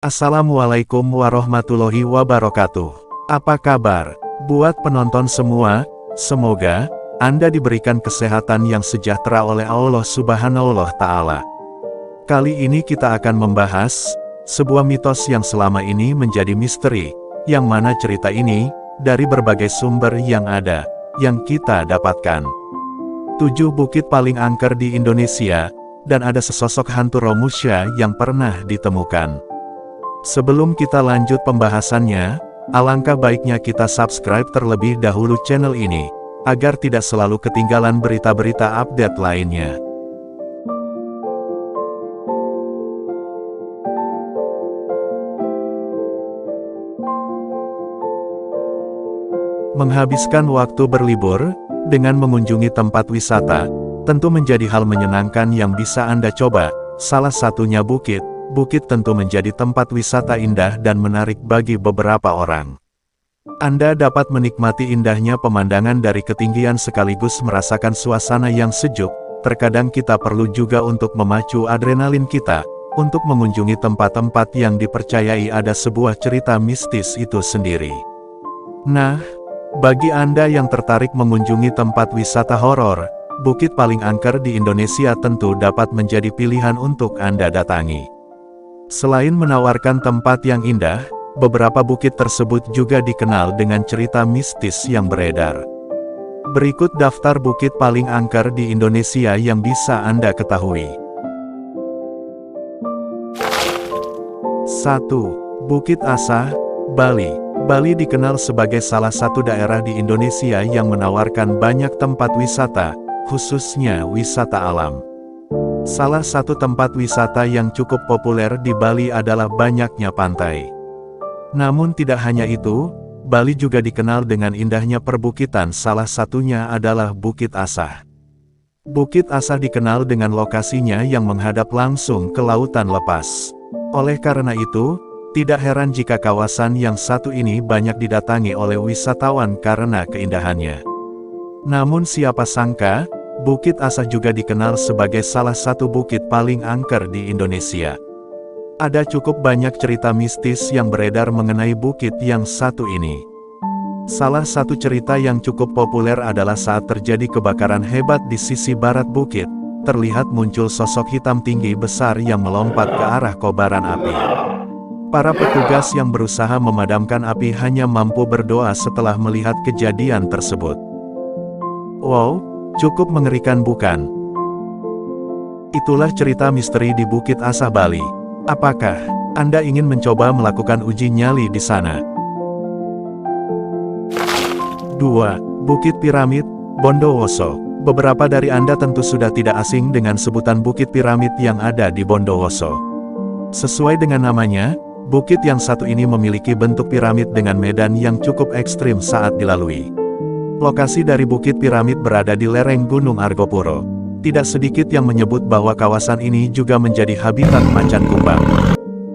Assalamualaikum warahmatullahi wabarakatuh. Apa kabar? Buat penonton semua, semoga Anda diberikan kesehatan yang sejahtera oleh Allah Subhanahu wa Ta'ala. Kali ini kita akan membahas sebuah mitos yang selama ini menjadi misteri, yang mana cerita ini dari berbagai sumber yang ada, yang kita dapatkan. 7 bukit paling angker di Indonesia, dan ada sesosok hantu Romusha yang pernah ditemukan. Sebelum kita lanjut pembahasannya, alangkah baiknya kita subscribe terlebih dahulu channel ini, agar tidak selalu ketinggalan berita-berita update lainnya. Menghabiskan waktu berlibur, dengan mengunjungi tempat wisata, tentu menjadi hal menyenangkan yang bisa Anda coba, salah satunya bukit. Bukit tentu menjadi tempat wisata indah dan menarik bagi beberapa orang. Anda dapat menikmati indahnya pemandangan dari ketinggian sekaligus merasakan suasana yang sejuk. Terkadang kita perlu juga untuk memacu adrenalin kita, untuk mengunjungi tempat-tempat yang dipercayai ada sebuah cerita mistis itu sendiri. Nah, bagi Anda yang tertarik mengunjungi tempat wisata horor, bukit paling angker di Indonesia tentu dapat menjadi pilihan untuk Anda datangi. Selain menawarkan tempat yang indah, beberapa bukit tersebut juga dikenal dengan cerita mistis yang beredar. Berikut daftar bukit paling angker di Indonesia yang bisa Anda ketahui. 1. Bukit Asa, Bali. Bali dikenal sebagai salah satu daerah di Indonesia yang menawarkan banyak tempat wisata, khususnya wisata alam. Salah satu tempat wisata yang cukup populer di Bali adalah banyaknya pantai. Namun tidak hanya itu, Bali juga dikenal dengan indahnya perbukitan, salah satunya adalah Bukit Asah. Bukit Asah dikenal dengan lokasinya yang menghadap langsung ke lautan lepas. Oleh karena itu, tidak heran jika kawasan yang satu ini banyak didatangi oleh wisatawan karena keindahannya. Namun siapa sangka, Bukit Asah juga dikenal sebagai salah satu bukit paling angker di Indonesia. Ada cukup banyak cerita mistis yang beredar mengenai bukit yang satu ini. Salah satu cerita yang cukup populer adalah saat terjadi kebakaran hebat di sisi barat bukit, terlihat muncul sosok hitam tinggi besar yang melompat ke arah kobaran api. Para petugas yang berusaha memadamkan api hanya mampu berdoa setelah melihat kejadian tersebut. Wow! Cukup mengerikan bukan? Itulah cerita misteri di Bukit Asah Bali. Apakah Anda ingin mencoba melakukan uji nyali di sana? 2. Bukit Piramid, Bondowoso. Beberapa dari Anda tentu sudah tidak asing dengan sebutan Bukit Piramid yang ada di Bondowoso. Sesuai dengan namanya, bukit yang satu ini memiliki bentuk piramid dengan medan yang cukup ekstrim saat dilalui. Lokasi dari Bukit Piramid berada di lereng Gunung Argopuro. Tidak sedikit yang menyebut bahwa kawasan ini juga menjadi habitat macan kumbang.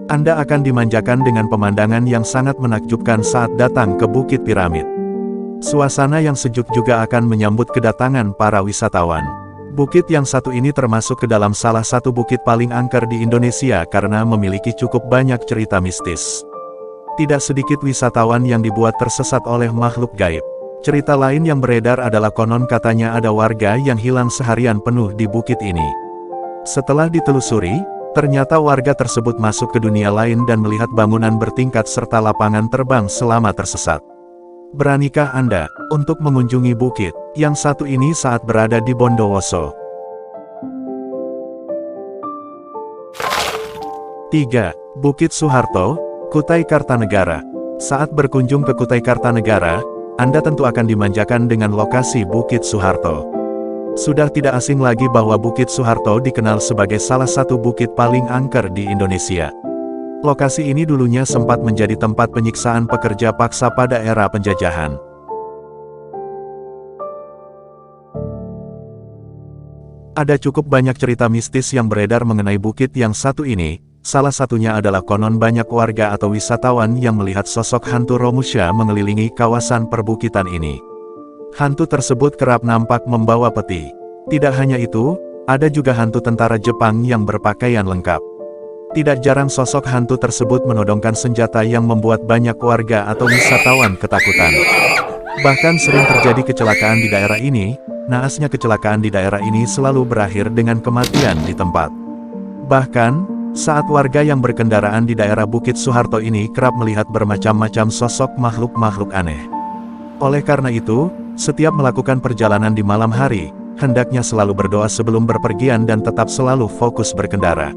Anda akan dimanjakan dengan pemandangan yang sangat menakjubkan saat datang ke Bukit Piramid. Suasana yang sejuk juga akan menyambut kedatangan para wisatawan. Bukit yang satu ini termasuk ke dalam salah satu bukit paling angker di Indonesia karena memiliki cukup banyak cerita mistis. Tidak sedikit wisatawan yang dibuat tersesat oleh makhluk gaib. Cerita lain yang beredar adalah konon katanya ada warga yang hilang seharian penuh di bukit ini. Setelah ditelusuri, ternyata warga tersebut masuk ke dunia lain dan melihat bangunan bertingkat serta lapangan terbang selama tersesat. Beranikah Anda untuk mengunjungi bukit yang satu ini saat berada di Bondowoso? 3. Bukit Suharto, Kutai Kartanegara. Saat berkunjung ke Kutai Kartanegara, Anda tentu akan dimanjakan dengan lokasi Bukit Suharto. Sudah tidak asing lagi bahwa Bukit Suharto dikenal sebagai salah satu bukit paling angker di Indonesia. Lokasi ini dulunya sempat menjadi tempat penyiksaan pekerja paksa pada era penjajahan. Ada cukup banyak cerita mistis yang beredar mengenai bukit yang satu ini. Salah satunya adalah konon banyak warga atau wisatawan yang melihat sosok hantu Romusha mengelilingi kawasan perbukitan ini. Hantu tersebut kerap nampak membawa peti. Tidak hanya itu, ada juga hantu tentara Jepang yang berpakaian lengkap. Tidak jarang sosok hantu tersebut menodongkan senjata yang membuat banyak warga atau wisatawan ketakutan. Bahkan sering terjadi kecelakaan di daerah ini. Naasnya kecelakaan di daerah ini selalu berakhir dengan kematian di tempat. Bahkan, saat warga yang berkendaraan di daerah Bukit Soeharto ini kerap melihat bermacam-macam sosok makhluk-makhluk aneh. Oleh karena itu, setiap melakukan perjalanan di malam hari, hendaknya selalu berdoa sebelum berpergian dan tetap selalu fokus berkendara.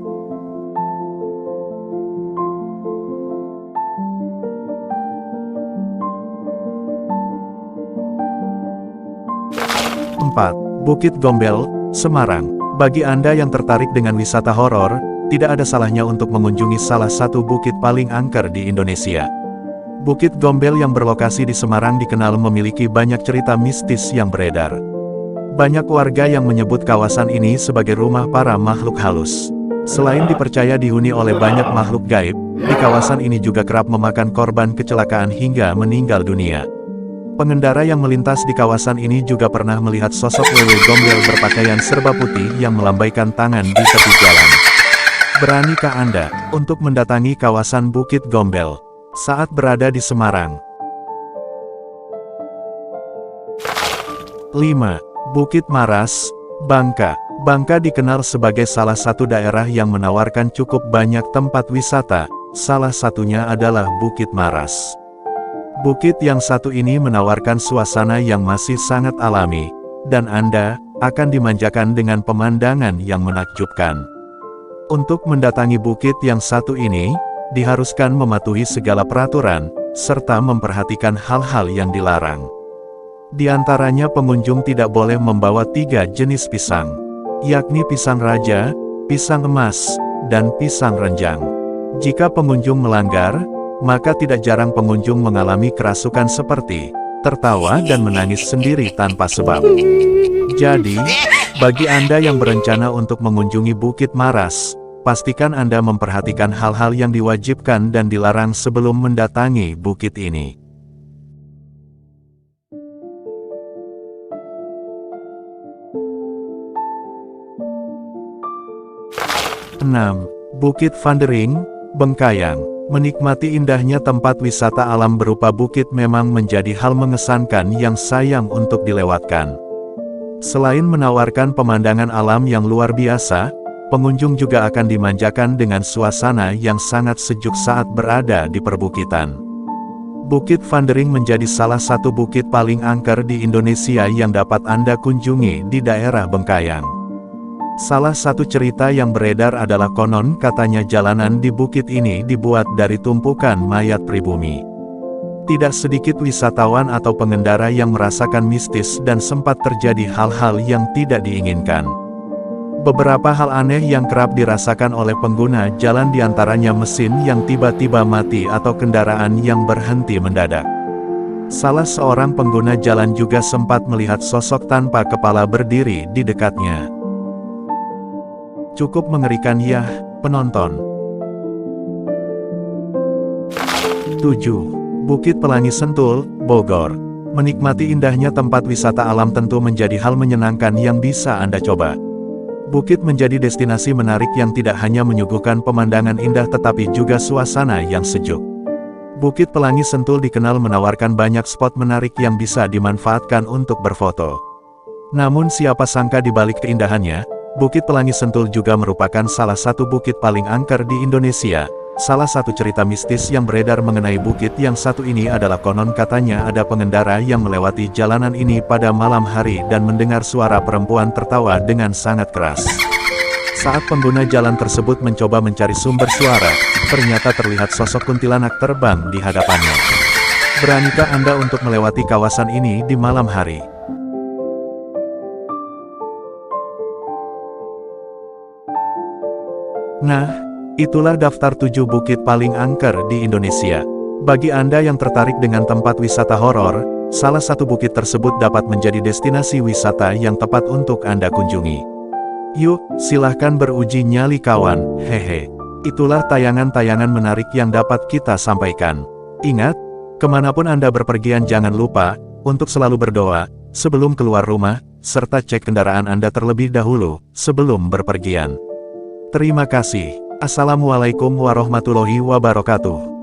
4. Bukit Gombel, Semarang. Bagi Anda yang tertarik dengan wisata horor, tidak ada salahnya untuk mengunjungi salah satu bukit paling angker di Indonesia. Bukit Gombel yang berlokasi di Semarang dikenal memiliki banyak cerita mistis yang beredar. Banyak warga yang menyebut kawasan ini sebagai rumah para makhluk halus. Selain dipercaya dihuni oleh banyak makhluk gaib, di kawasan ini juga kerap memakan korban kecelakaan hingga meninggal dunia. Pengendara yang melintas di kawasan ini juga pernah melihat sosok wewe gombel berpakaian serba putih yang melambaikan tangan di tepi jalan. Beranikah Anda untuk mendatangi kawasan Bukit Gombel saat berada di Semarang? 5. Bukit Maras, Bangka. Bangka dikenal sebagai salah satu daerah yang menawarkan cukup banyak tempat wisata, salah satunya adalah Bukit Maras. Bukit yang satu ini menawarkan suasana yang masih sangat alami, dan Anda akan dimanjakan dengan pemandangan yang menakjubkan. Untuk mendatangi bukit yang satu ini, diharuskan mematuhi segala peraturan, serta memperhatikan hal-hal yang dilarang. Di antaranya pengunjung tidak boleh membawa 3 jenis pisang, yakni pisang raja, pisang emas, dan pisang renjang. Jika pengunjung melanggar, maka tidak jarang pengunjung mengalami kerasukan seperti tertawa dan menangis sendiri tanpa sebab. Jadi, bagi Anda yang berencana untuk mengunjungi Bukit Maras, pastikan Anda memperhatikan hal-hal yang diwajibkan dan dilarang sebelum mendatangi bukit ini. 6. Bukit Vandering, Bengkayang. Menikmati indahnya tempat wisata alam berupa bukit memang menjadi hal mengesankan yang sayang untuk dilewatkan. Selain menawarkan pemandangan alam yang luar biasa, pengunjung juga akan dimanjakan dengan suasana yang sangat sejuk saat berada di perbukitan. Bukit Vandering menjadi salah satu bukit paling angker di Indonesia yang dapat Anda kunjungi di daerah Bengkayang. Salah satu cerita yang beredar adalah konon katanya jalanan di bukit ini dibuat dari tumpukan mayat pribumi. Tidak sedikit wisatawan atau pengendara yang merasakan mistis dan sempat terjadi hal-hal yang tidak diinginkan. Beberapa hal aneh yang kerap dirasakan oleh pengguna jalan diantaranya mesin yang tiba-tiba mati atau kendaraan yang berhenti mendadak. Salah seorang pengguna jalan juga sempat melihat sosok tanpa kepala berdiri di dekatnya. Cukup mengerikan ya, penonton. 7. Bukit Pelangi Sentul, Bogor. Menikmati indahnya tempat wisata alam tentu menjadi hal menyenangkan yang bisa Anda coba. Bukit menjadi destinasi menarik yang tidak hanya menyuguhkan pemandangan indah tetapi juga suasana yang sejuk. Bukit Pelangi Sentul dikenal menawarkan banyak spot menarik yang bisa dimanfaatkan untuk berfoto. Namun siapa sangka di balik keindahannya, Bukit Pelangi Sentul juga merupakan salah satu bukit paling angker di Indonesia. Salah satu cerita mistis yang beredar mengenai bukit yang satu ini adalah konon katanya ada pengendara yang melewati jalanan ini pada malam hari dan mendengar suara perempuan tertawa dengan sangat keras. Saat pengguna jalan tersebut mencoba mencari sumber suara, ternyata terlihat sosok kuntilanak terbang di hadapannya. Beranikah Anda untuk melewati kawasan ini di malam hari? Nah, itulah daftar 7 bukit paling angker di Indonesia. Bagi Anda yang tertarik dengan tempat wisata horor, salah satu bukit tersebut dapat menjadi destinasi wisata yang tepat untuk Anda kunjungi. Yuk, silahkan beruji nyali kawan, hehe. Itulah tayangan-tayangan menarik yang dapat kita sampaikan. Ingat, kemanapun Anda berpergian jangan lupa, untuk selalu berdoa, sebelum keluar rumah, serta cek kendaraan Anda terlebih dahulu, sebelum berpergian. Terima kasih. Assalamualaikum warahmatullahi wabarakatuh.